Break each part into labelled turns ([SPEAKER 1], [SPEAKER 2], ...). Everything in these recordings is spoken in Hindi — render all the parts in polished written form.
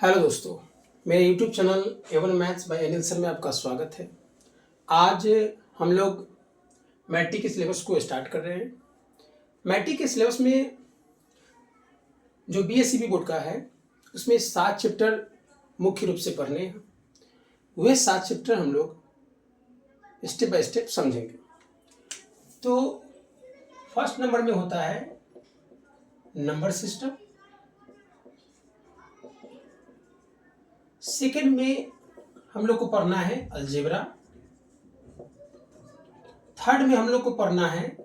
[SPEAKER 1] हेलो दोस्तों, मेरे YouTube channel A1 maths by Anil sir में आपका स्वागत है। आज हम लोग मैट्रिक के सिलेबस को स्टार्ट कर रहे हैं। मैट्रिक के सिलेबस में जो BSCB बोर्ड का है उसमें 7 चैप्टर मुख्य रूप से पढ़ने हैं। वह 7 चैप्टर हम लोग स्टेप बाय स्टेप समझेंगे। तो फर्स्ट नंबर में होता है नंबर सिस्टम, सेकेंड में हम लोग को पढ़ना है अलजेब्रा, थर्ड में हम लोग को पढ़ना है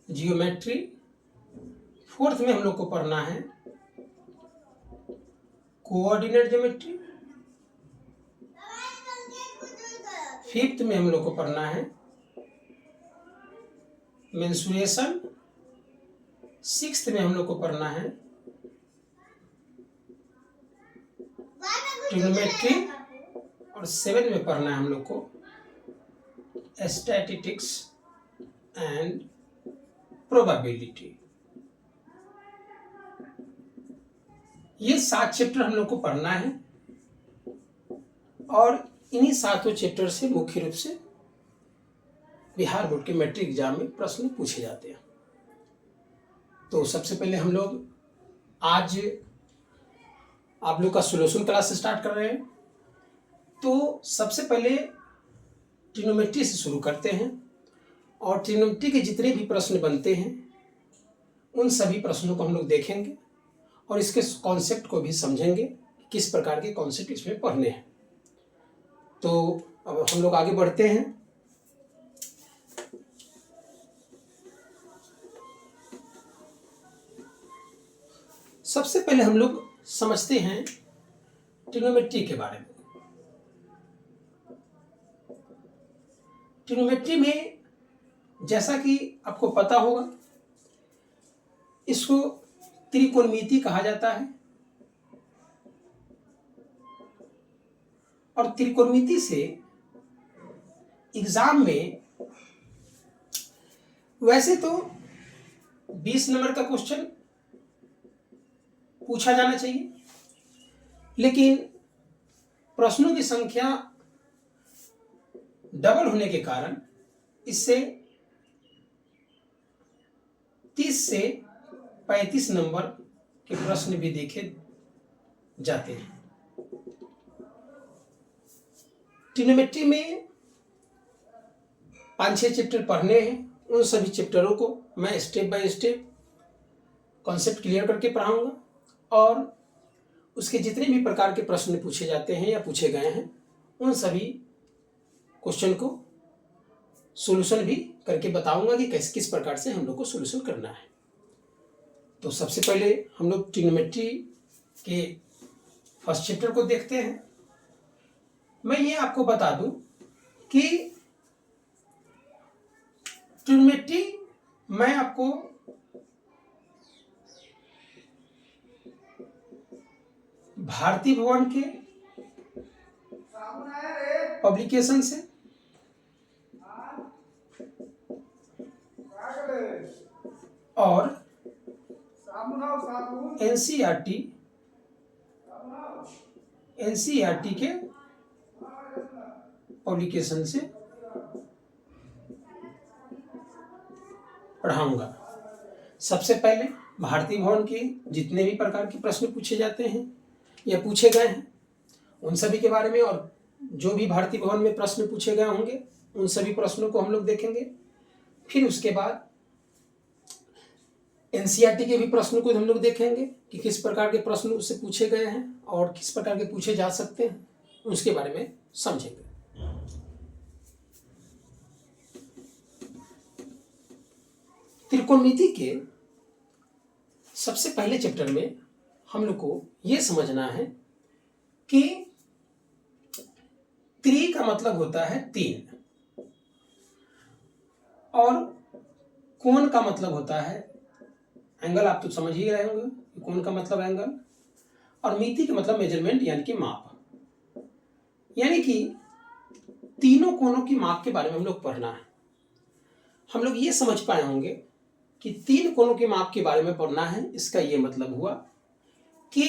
[SPEAKER 1] जियोमेट्री, फोर्थ में हम लोग को पढ़ना है कोऑर्डिनेट ज्योमेट्री, फिफ्थ में हम लोग को पढ़ना है मेंसुरेशन, सिक्स्थ में हम लोग को पढ़ना है ट्रिग्नोमेट्री और सेवन में पढ़ना है हम लोग को स्टैटिस्टिक्स एंड प्रोबेबिलिटी। ये 7 चैप्टर हम लोग को पढ़ना है और इन्हीं 7 चैप्टर से मुख्य रूप से बिहार बोर्ड के मैट्रिक एग्जाम में प्रश्न पूछे जाते हैं। तो सबसे पहले हम लोग आज आप लोग का सॉल्यूशन क्लास स्टार्ट कर रहे हैं। तो सबसे पहले ट्रिग्नोमेट्री से शुरू करते हैं और ट्रिग्नोमेट्री के जितने भी प्रश्न बनते हैं उन सभी प्रश्नों को हम लोग देखेंगे और इसके कॉन्सेप्ट को भी समझेंगे, किस प्रकार के कॉन्सेप्ट इसमें पढ़ने हैं। तो अब हम लोग आगे बढ़ते हैं। सबसे पहले हम लोग समझते हैं ट्रिग्नोमेट्री के बारे में। ट्रिग्नोमेट्री में जैसा कि आपको पता होगा, इसको त्रिकोणमिति कहा जाता है और त्रिकोणमिति से एग्जाम में वैसे तो 20 नंबर का क्वेश्चन पूछा जाना चाहिए, लेकिन प्रश्नों की संख्या डबल होने के कारण इससे 30 से 35 नंबर के प्रश्न भी देखे जाते हैं। ट्रिग्नोमेट्री में 5-6 चैप्टर पढ़ने हैं। उन सभी चैप्टरों को मैं step by step concept clear करके पढ़ाऊंगा और उसके जितने भी प्रकार के प्रश्न पूछे जाते हैं या पूछे गए हैं उन सभी क्वेश्चन को सॉल्यूशन भी करके बताऊंगा कि किस प्रकार से हम लोग को सॉल्यूशन करना है। तो सबसे पहले हम लोग ट्रिग्नोमेट्री के फर्स्ट चैप्टर को देखते हैं। मैं ये आपको बता दूं कि ट्रिग्नोमेट्री मैं आपको भारती भवन के पब्लिकेशन से और एनसीईआरटी के पब्लिकेशन से पढ़ाऊंगा। सबसे पहले भारती भवन के जितने भी प्रकार के प्रश्न पूछे जाते हैं या पूछे गए हैं उन सभी के बारे में और जो भी भारती भवन में प्रश्न पूछे गए होंगे उन सभी प्रश्नों को हम लोग देखेंगे। फिर उसके बाद एनसीईआरटी के भी प्रश्नों को हम लोग देखेंगे कि किस प्रकार के प्रश्न उससे पूछे गए हैं और किस प्रकार के पूछे जा सकते हैं, उसके बारे में समझेंगे। त्रिकोणमिति के सबसे पहले चैप्टर में हम लोग को यह समझना है कि त्रि का मतलब होता है 3 और कोण का मतलब होता है एंगल। आप तो समझ ही रहे होंगे कोण का मतलब एंगल और मिति का मतलब मेजरमेंट यानी कि माप। यानी कि तीनों कोणों की माप के बारे में हम लोग पढ़ना है। हम लोग ये समझ पाए होंगे कि 3 कोणों के माप के बारे में पढ़ना है। इसका ये मतलब हुआ कि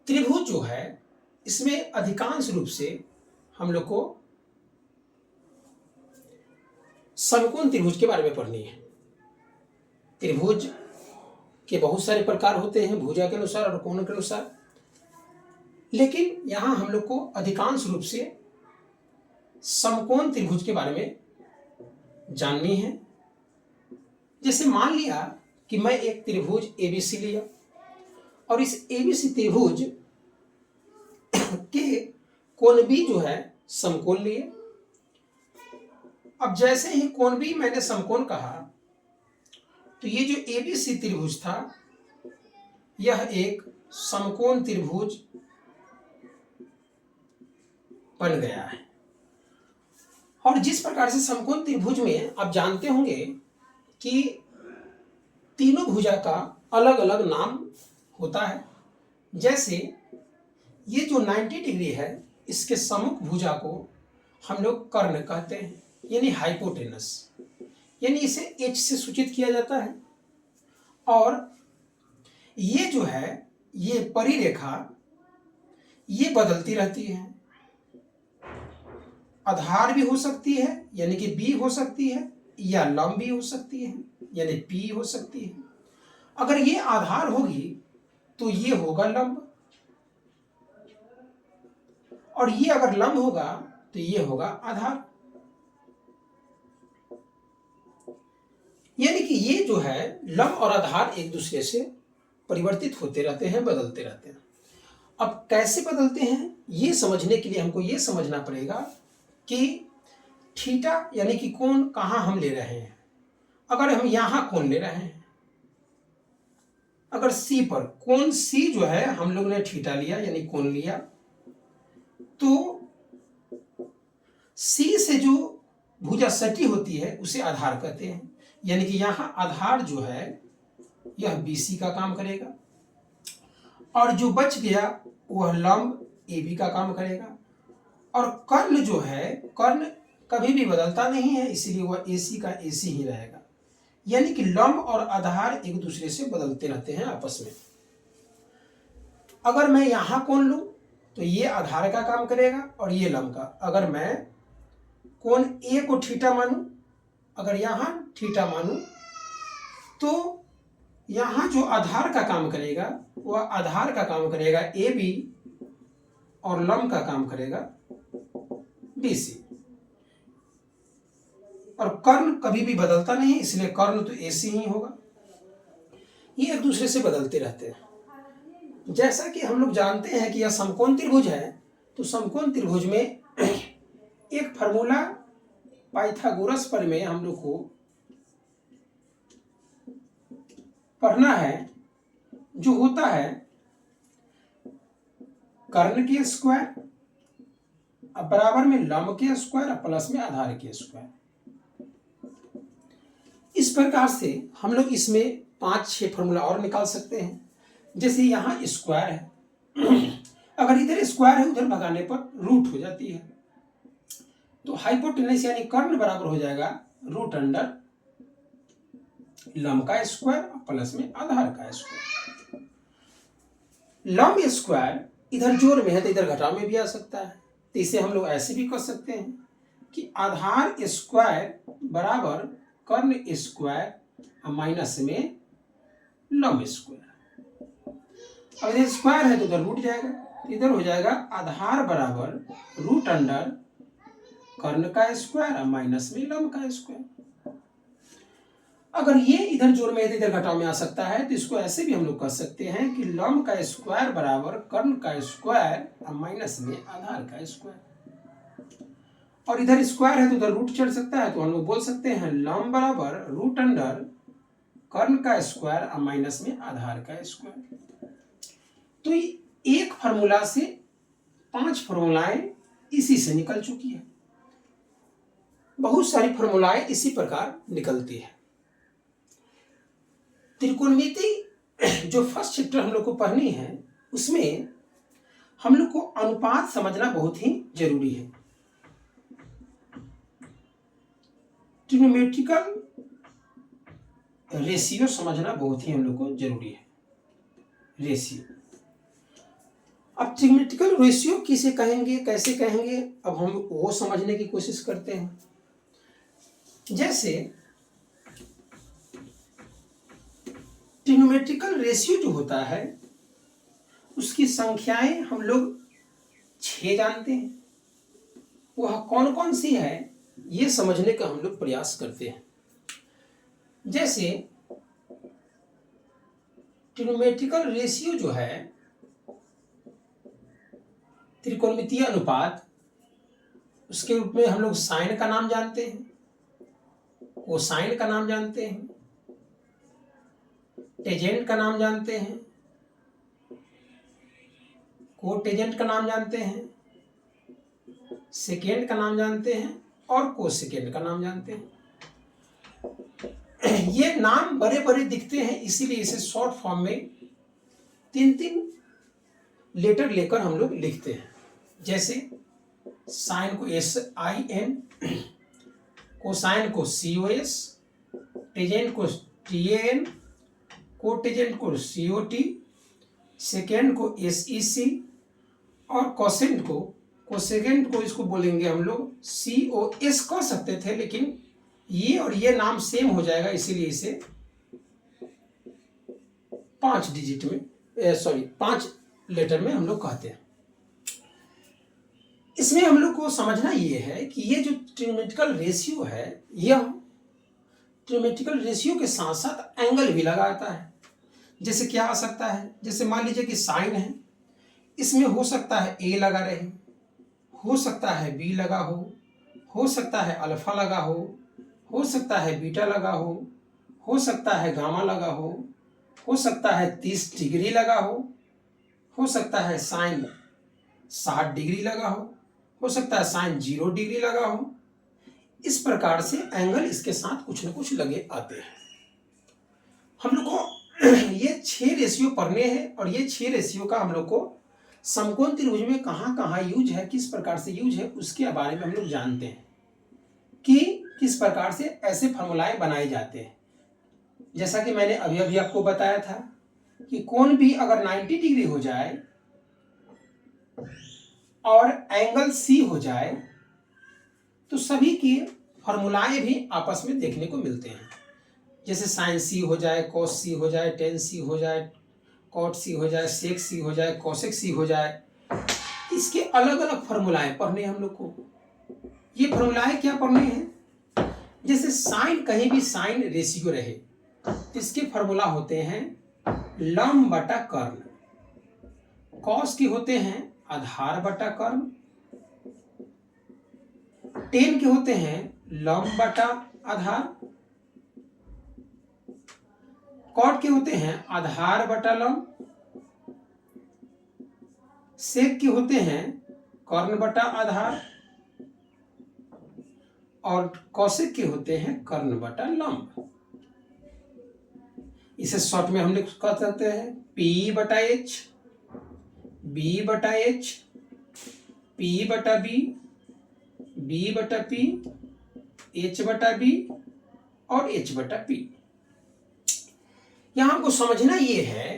[SPEAKER 1] त्रिभुज जो है इसमें अधिकांश रूप से हम लोग को समकोण त्रिभुज के बारे में पढ़नी है। त्रिभुज के बहुत सारे प्रकार होते हैं भुजा के अनुसार और कोण के अनुसार, लेकिन यहां हम लोग को अधिकांश रूप से समकोण त्रिभुज के बारे में जाननी है। जैसे मान लिया कि मैं एक त्रिभुज एबीसी लिया और इस एबीसी त्रिभुज के कोण भी जो है समकोण लिए। अब जैसे ही कोण भी मैंने समकोण कहा तो ये जो एबीसी त्रिभुज था यह एक समकोण त्रिभुज बन गया है। और जिस प्रकार से समकोण त्रिभुज में आप जानते होंगे कि तीनों भुजा का अलग अलग नाम होता है। जैसे ये जो 90 डिग्री है इसके सम्मुख भुजा को हम लोग कर्ण कहते हैं, यानी हाइपोटेनस, यानी इसे एच से सूचित किया जाता है। और ये जो है ये परिरेखा ये बदलती रहती है, आधार भी हो सकती है यानी कि बी हो सकती है, या लंब भी हो सकती है यानी पी हो सकती है। अगर ये आधार होगी तो ये होगा लंब, और ये अगर लंब होगा तो ये होगा आधार। यानी कि ये जो है लंब और आधार एक दूसरे से परिवर्तित होते रहते हैं, बदलते रहते हैं। अब कैसे बदलते हैं ये समझने के लिए हमको ये समझना पड़ेगा कि थीटा यानी कि कोण कहां हम ले रहे हैं। अगर हम यहां कोण ले रहे हैं, अगर सी पर कोण सी जो है हम लोग ने थीटा लिया यानी कोण लिया, तो सी से जो भुजा सटी होती है उसे आधार कहते हैं। यानी कि यहां आधार जो है यह बीसी का काम करेगा, और जो बच गया वह लंब एबी का काम करेगा। और कर्ण जो है कर्ण कभी भी बदलता नहीं है, इसलिए वह एसी का एसी ही रहेगा। यानी कि लंब और आधार एक दूसरे से बदलते रहते हैं आपस में। अगर मैं यहां कोण लूं तो ये आधार का काम करेगा और ये लंब का। अगर मैं कोण ए को थीटा मानूं, अगर यहां थीटा मानूं, तो यहां जो आधार का काम करेगा वह आधार का काम करेगा ए बी, और लंब का काम करेगा बीसी। और कर्ण कभी भी बदलता नहीं, इसलिए कर्ण तो एसी ही होगा। ये एक दूसरे से बदलते रहते हैं। जैसा कि हम लोग जानते हैं कि यह समकोण त्रिभुज है, तो समकोण त्रिभुज में एक फार्मूला पाइथागोरस प्रमेय हम लोग को पढ़ना है, जो होता है कर्ण के स्क्वायर बराबर में लंब के स्क्वायर प्लस में आधार के स्क्वायर। इस प्रकार से हम लोग इसमें 5-6 फॉर्मूला और निकाल सकते हैं। जैसे यहां स्क्वायर है, अगर इधर स्क्वायर है उधर भगाने पर रूट हो जाती है, तो हाइपोटेनस यानी कर्ण बराबर हो जाएगा रूट अंडर लंब का स्क्वायर प्लस में आधार का स्क्वायर। लंब स्क्वायर इधर जोड़ में है तो इधर घटाव में भी आ सकता है, तो इसे हम लोग ऐसे भी कर सकते हैं कि आधार स्क्वायर बराबर कर्ण स्क्वायर माइनस में लंब स्क्वायर। अब इधर स्क्वायर है तो उधर रूट जाएगा, तो इधर हो जाएगा आधार बराबर रूट अंडर कर्ण का स्क्वायर माइनस में लंब का स्क्वायर। अगर ये इधर जोड़ में है तो इधर घटाव में आ सकता है, तो इसको ऐसे भी हम लोग कर सकते हैं कि लंब का स्क्वायर बराबर कर्ण का स्क्वायर माइनस में आधार का स्क्वायर। और इधर स्क्वायर है तो उधर रूट चढ़ सकता है, तो हम लोग बोल सकते हैं लंब बराबर रूट अंडर कर्ण का स्क्वायर माइनस में आधार का स्क्वायर। तो एक फार्मूला से 5 फार्मूलाएं इसी से निकल चुकी है। बहुत सारी फार्मूलाएं इसी प्रकार निकलती है। त्रिकोणमिति जो फर्स्ट चैप्टर हम लोग को पढ़नी है, उसमें हम लोग को अनुपात समझना बहुत ही जरूरी है। ट्रिग्नोमेट्रिकल रेशियो समझना बहुत ही हम लोग को जरूरी है। रेशियो। अब ट्रिग्मेटिकल रेशियो किसे कहेंगे, कैसे कहेंगे, अब हम वो समझने की कोशिश करते हैं। जैसे ट्रिग्मेटिकल रेशियो जो होता है उसकी संख्याएं हम लोग 6 जानते हैं, वह कौन कौन सी है ये समझने का हम लोग प्रयास करते हैं। जैसे ट्रिग्मेटिकल रेशियो जो है, त्रिकोणमितीय अनुपात, उसके रूप में हम लोग साइन का नाम जानते हैं, कोसाइन का नाम जानते हैं, टेजेंट का नाम जानते हैं, कोटेजेंट का नाम जानते हैं, सेकेंड का नाम जानते हैं और कोसेकेंड का नाम जानते हैं। ये नाम बड़े बड़े दिखते हैं, इसीलिए इसे शॉर्ट फॉर्म में 3-3 लेटर लेकर हम लोग लिखते हैं। जैसे साइन को SIN, कोसाइन को COS, टेजेंट को TAN, कोटेजेंट को COT, सेकेंड को SEC और कोसेकेंड को इसको बोलेंगे हम लोग COS कह सकते थे, लेकिन ये और ये नाम सेम हो जाएगा, इसीलिए इसे 5 डिजिट में 5 लेटर में हम लोग कहते हैं। इसमें हम लोग को समझना ये है कि ये जो ट्रिग्मेटिकल रेशियो है, यह ट्रिग्मेटिकल रेशियो के साथ साथ एंगल भी लगाता है। जैसे क्या आ सकता है, जैसे मान लीजिए कि साइन है, इसमें हो सकता है A लगा रहे, हो सकता है B लगा हो सकता है अल्फा लगा हो सकता है बीटा लगा हो सकता है गामा लगा हो सकता है 30 डिग्री लगा हो सकता है साइन 60 डिग्री लगा हो सकता है साइन 0 डिग्री लगा हो। इस प्रकार से एंगल इसके साथ कुछ न कुछ लगे आते हैं। हम लोग को ये 6 रेशियो पढ़ने हैं और ये 6 रेशियो का हम लोग को समकोण त्रिभुज में कहाँ कहाँ यूज है, किस प्रकार से यूज है, उसके बारे में हम लोग जानते हैं कि किस प्रकार से ऐसे फॉर्मूलाएं बनाए जाते हैं। जैसा कि मैंने अभी अभी आपको बताया था कि कोण भी अगर 90 डिग्री हो जाए और एंगल C हो जाए तो सभी की फॉर्मूलाएं भी आपस में देखने को मिलते हैं। जैसे साइन C हो जाए, कॉस C हो जाए, टेन C हो जाए, कॉट C हो जाए, सेक C हो जाए, कोसेक C हो जाए, इसके अलग अलग फॉर्मूलाएं पढ़ने हम लोग को। ये फॉर्मूलाएं क्या पढ़ने हैं, जैसे साइन, कहीं भी साइन रेशियो रहे तो इसके फॉर्मूला होते हैं लंब बटा कर्ण, कॉस के होते हैं आधार बटा कर्ण, टेन के होते हैं लंब बटा आधार, कॉट के होते हैं आधार बटा लंब, सेक के होते हैं कर्ण बटा आधार और कोसेक के होते हैं कर्ण बटा लंब। इसे शॉर्ट में हम लोग कह सकते हैं P बटा H, B बटा H, P बटा B, B बटा P, H बटा B और H बटा P। यहां हमको समझना ये है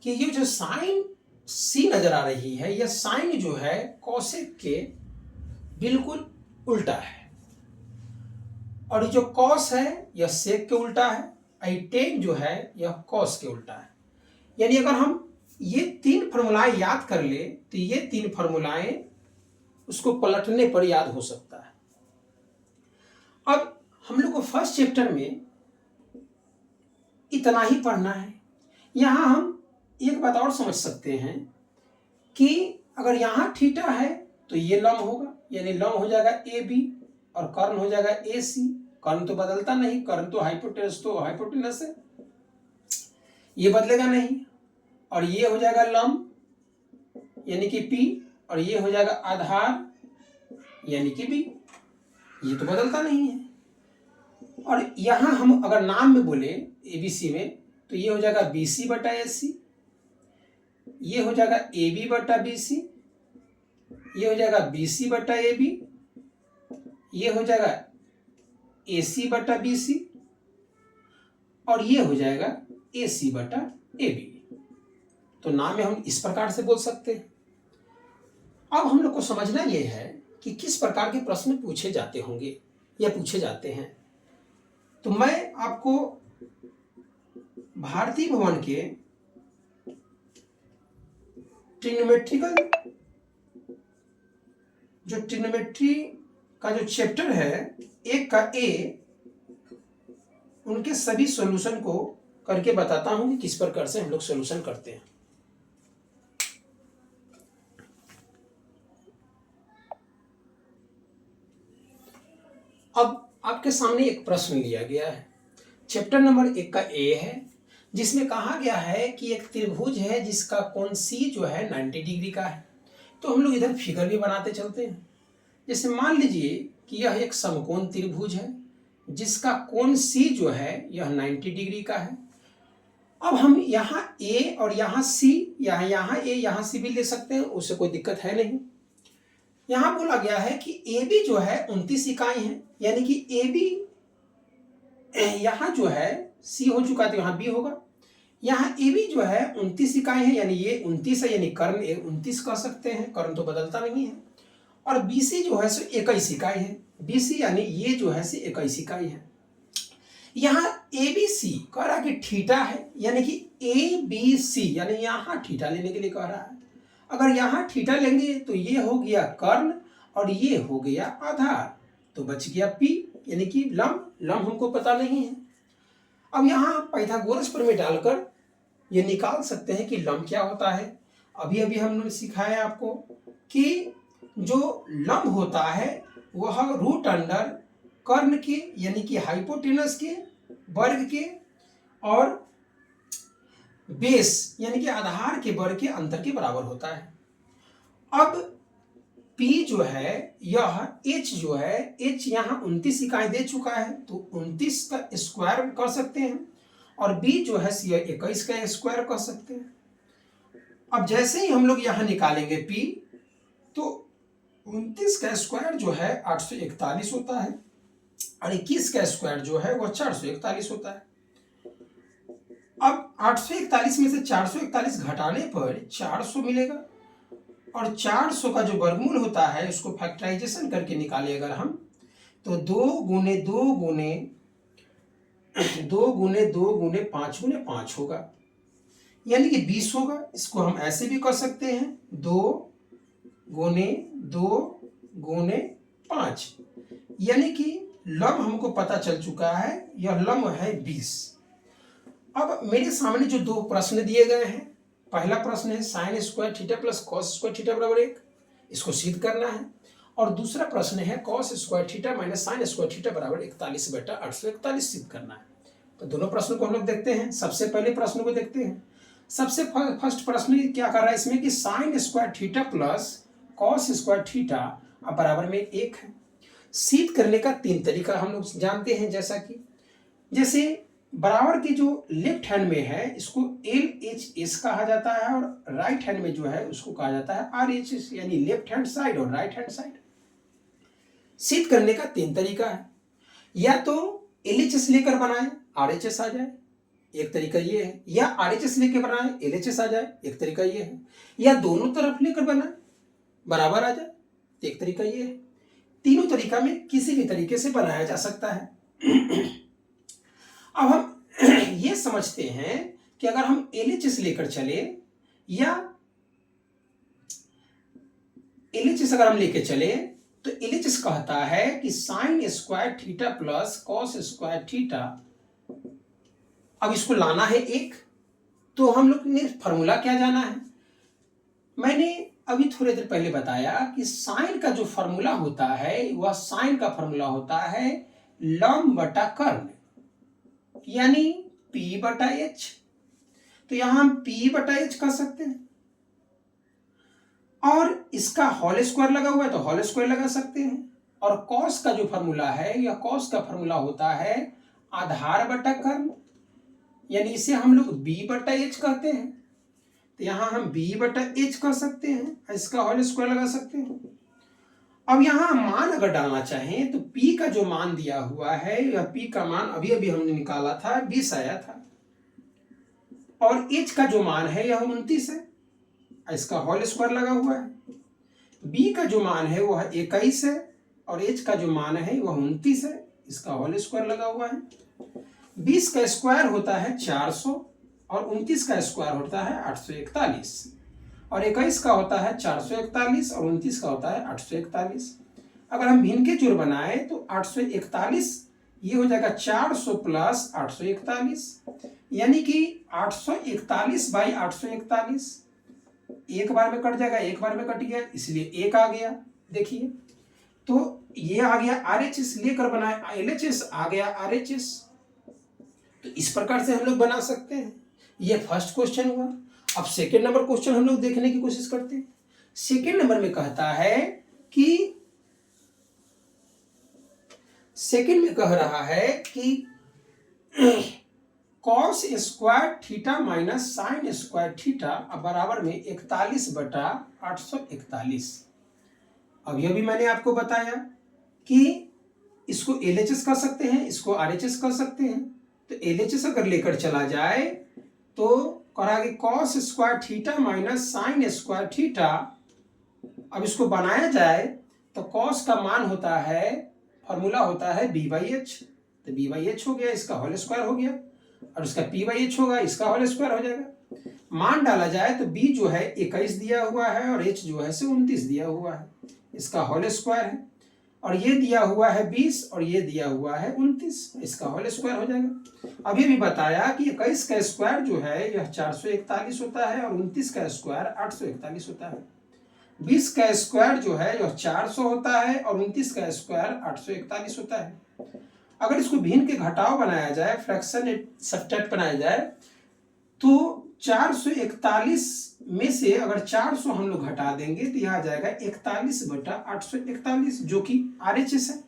[SPEAKER 1] कि ये जो साइन C नजर आ रही है, यह साइन जो है कोसेक के बिल्कुल उल्टा है और जो कॉस है यह सेक के उल्टा है, टेन जो है यह कॉस के उल्टा है। यानी अगर हम ये 3 फॉर्मूलाएं याद कर ले तो ये 3 फॉर्मूलाएं उसको पलटने पर याद हो सकता है। अब हम लोग को फर्स्ट चैप्टर में इतना ही पढ़ना है। यहां हम एक बात और समझ सकते हैं कि अगर यहां थीटा है तो ये लंब होगा, यानी लंब हो जाएगा AB और कर्ण हो जाएगा AC। कर्ण तो बदलता नहीं, कर्ण तो हाइपोटेनस है, ये बदलेगा नहीं। और ये हो जाएगा लंब यानी कि P और ये हो जाएगा आधार यानी कि B, ये तो बदलता नहीं है। और यहां हम अगर नाम में बोले ABC में तो ये हो जाएगा BC बटा AC, ये हो जाएगा AB बटा BC, ये हो जाएगा BC बटा AB, ये हो जाएगा AC बटा BC और ये हो जाएगा AC बटा AB। तो ना में हम इस प्रकार से बोल सकते हैं। अब हम लोग को समझना यह है कि किस प्रकार के प्रश्न पूछे जाते होंगे या पूछे जाते हैं। तो मैं आपको भारतीय भवन के ट्रिग्नोमेट्री का जो चैप्टर है 1 का ए, उनके सभी सॉल्यूशन को करके बताता हूं कि किस प्रकार से हम लोग सॉल्यूशन करते हैं। अब आपके सामने एक प्रश्न लिया गया है, चैप्टर नंबर 1 का ए है, जिसमें कहा गया है कि एक त्रिभुज है जिसका कोण सी जो है 90 डिग्री का है। तो हम लोग इधर फिगर भी बनाते चलते हैं। जैसे मान लीजिए कि यह एक समकोण त्रिभुज है जिसका कोण सी जो है यह 90 डिग्री का है। अब हम यहाँ ए और यहाँ सी, यहाँ ए यहाँ सी भी ले सकते हैं, उससे कोई दिक्कत है नहीं। यहाँ बोला गया है कि ए बी जो है 29 इकाई है, यानी कि ए बी यहाँ जो है सी हो चुका है तो यहाँ बी होगा। यहाँ ए बी जो है 29 इकाई है, यानी ये 29 है, यानी कर्ण 29 कह सकते हैं, कर्ण तो बदलता नहीं है। और बी सी जो है सो 21 इकाई है, बी सी यानी ये जो है से 21 इकाई है। यहाँ ए बी सी कह रहा है कि थीटा है, यानी कि ए बी सी यानी यहाँ थीटा लेने के लिए कह रहा है। अगर यहाँ थीटा लेंगे तो ये हो गया कर्ण और ये हो गया आधार, तो बच गया पी यानी कि लंब हमको पता नहीं है। अब यहाँ पाइथागोरस प्रमेय डालकर ये निकाल सकते हैं कि लंब क्या होता है। अभी अभी हमने सिखाया आपको कि जो लंब होता है वह रूट अंडर कर्ण के यानी कि हाइपोटेनस के वर्ग के और बेस यानी कि आधार के वर्ग के अंतर के बराबर होता है। अब P जो है यह H जो है H यहाँ 29 इकाई दे चुका है तो 29 का स्क्वायर कर सकते हैं, और B जो है 21 का स्क्वायर कर सकते हैं। अब जैसे ही हम लोग यहाँ निकालेंगे P तो 29 का स्क्वायर जो है 841 होता है और 21 का स्क्वायर जो है वह 441 होता है। अब 841 में से 441 घटाने पर 400 मिलेगा, और 400 का जो वर्गमूल होता है उसको फैक्टराइजेशन करके निकाले अगर हम तो 2 गुने 2 गुने 2 गुने 2 गुने 5 गुने 5 होगा, यानी कि 20 होगा। इसको हम ऐसे भी कर सकते हैं 2 गुने 2 गुने 5, यानी कि लंब हमको पता चल चुका है, यह लंब है 20। अब मेरे सामने जो दो प्रश्न दिए गए हैं, पहला प्रश्न है sine square theta plus cos square theta बराबर 1, इसको सिद्ध करना है। और दूसरा प्रश्न है cos square theta minus sine square theta बराबर 41/841 सिद्ध करना है। तो दोनों प्रश्नों को हम लोग देखते हैं। सबसे पहले प्रश्न को देखते हैं। सबसे फर्स्ट प्रश्न क्या कर रहा है इसमें कि sine square theta plus cos square theta बराबर में 1 है। सिद्ध करने का 3 तरीका हम लोग जानते हैं, जैसे बराबर के जो लेफ्ट हैंड में है इसको LHS कहा जाता है और राइट हैंड में जो है उसको कहा जाता है RHS, यानी लेफ्ट हैंड साइड और राइट हैंड साइड। सिद्ध करने का 3 तरीका है, या तो LHS लेकर बनाएं RHS आ जाए, एक तरीका ये है, या RHS लेकर बनाएं LHS आ जाए, एक तरीका ये है, या दोनों तरफ लेकर बनाएं बराबर आ जाए, एक तरीका ये है। तीनों तरीका में किसी भी तरीके से बनाया जा सकता है। अब हम ये समझते हैं कि अगर हम LHS लेकर चले या LHS अगर हम लेकर चले तो LHS कहता है कि sine square theta plus cos square theta. अब इसको लाना है 1, तो हम लोग ने फॉर्मूला क्या जाना है। मैंने अभी थोड़ी देर पहले बताया कि साइन का जो फॉर्मूला होता है वह साइन का फॉर्मूला होता है लंब बटा कर्ण, यानी P/H। तो यहां हम P/H कर सकते हैं, और इसका होल स्क्वायर लगा हुआ है तो होल स्क्वायर लगा सकते हैं। और कॉस का जो फॉर्मूला है या कॉस का फॉर्मूला होता है आधार बटा कर्ण, यानी इसे हम लोग B/H कहते हैं। तो यहां हम B/H कर सकते हैं, इसका होल स्क्वायर लगा सकते हैं। अब यहां मान अगर डालना चाहें तो P का जो मान दिया हुआ है या P का मान अभी अभी हमने निकाला था 20 आया था। और एच का जो मान है यह 29 है, इसका होल स्क्वायर लगा हुआ है। बी का जो मान है वह 21 है और एच का जो मान है वह 29 है, इसका होल स्क्वायर लगा हुआ है। 20 का स्क्वायर होता है 400 और 29 का स्क्वायर होता है 841 और 21 का होता है 441 और 29 का होता है 841। अगर हम भिन्न के जोड़ बनाए तो 841 ये हो जाएगा 400 प्लस 841, यानी कि 841 बाई 841 एक बार में कट जाएगा, एक बार में कट गया, इसलिए एक आ गया। देखिए तो ये आ गया RHS, लेकर बनाए LHS, आ गया RHS। तो इस प्रकार से हम लोग बना सकते हैं। ये फर्स्ट क्वेश्चन हुआ। अब सेकेंड नंबर क्वेश्चन हम लोग देखने की कोशिश करते हैं। सेकेंड नंबर में कहता है कि सेकेंड में कह रहा है कि cos square theta minus sine square theta बराबर में 41/841। अब यह भी मैंने आपको बताया कि इसको LHS कर सकते हैं, इसको RHS कर सकते हैं। तो LHS अगर लेकर चला जाए तो करेंगे cos square theta minus sine square theta. अब इसको बनाया जाए तो कॉस का मान होता है, फॉर्मूला होता है b/h, तो b/h हो गया, इसका होल स्क्वायर हो गया, और इसका p/h होगा, इसका होल स्क्वायर हो जाएगा। मान डाला जाए तो b जो है 21 दिया हुआ है और h जो है 29 दिया हुआ है, इसका होल स्क्वायर है, और ये दिया हुआ है 20 और ये दिया हुआ है 29, इसका होल स्क्वायर हो जाएगा। अभी भी बताया कि 21 का स्क्वायर जो है यह 441 होता है और 29 का स्क्वायर 841 होता है। 20 का स्क्वायर जो है यह 400 होता है और 29 का स्क्वायर 841 होता है। अगर इसको भिन्न के घटाव बनाया जाए, फ्रैक्शन सब्ट्रैक्ट बनाया जाए, तो 441 में से अगर 400 हम लोग घटा देंगे तो यह आ जाएगा 41/841, जो कि RHS है।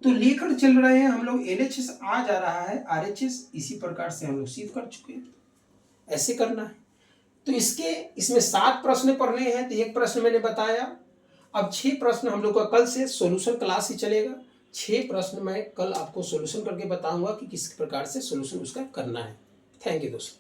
[SPEAKER 1] तो लेकर चल रहे हैं हम लोग LHS, आ जा रहा है RHS। इसी प्रकार से हम लोग सिद्ध कर चुके हैं, ऐसे करना है। तो इसमें 7 प्रश्न पढ़ने हैं, तो एक प्रश्न मैंने बताया। अब 6 प्रश्न हम लोग का कल से सॉल्यूशन क्लास ही चलेगा। 6 प्रश्न मैं कल आपको सॉल्यूशन करके बताऊंगा कि किस प्रकार से सॉल्यूशन उसका करना है। थैंक यू दोस्तों।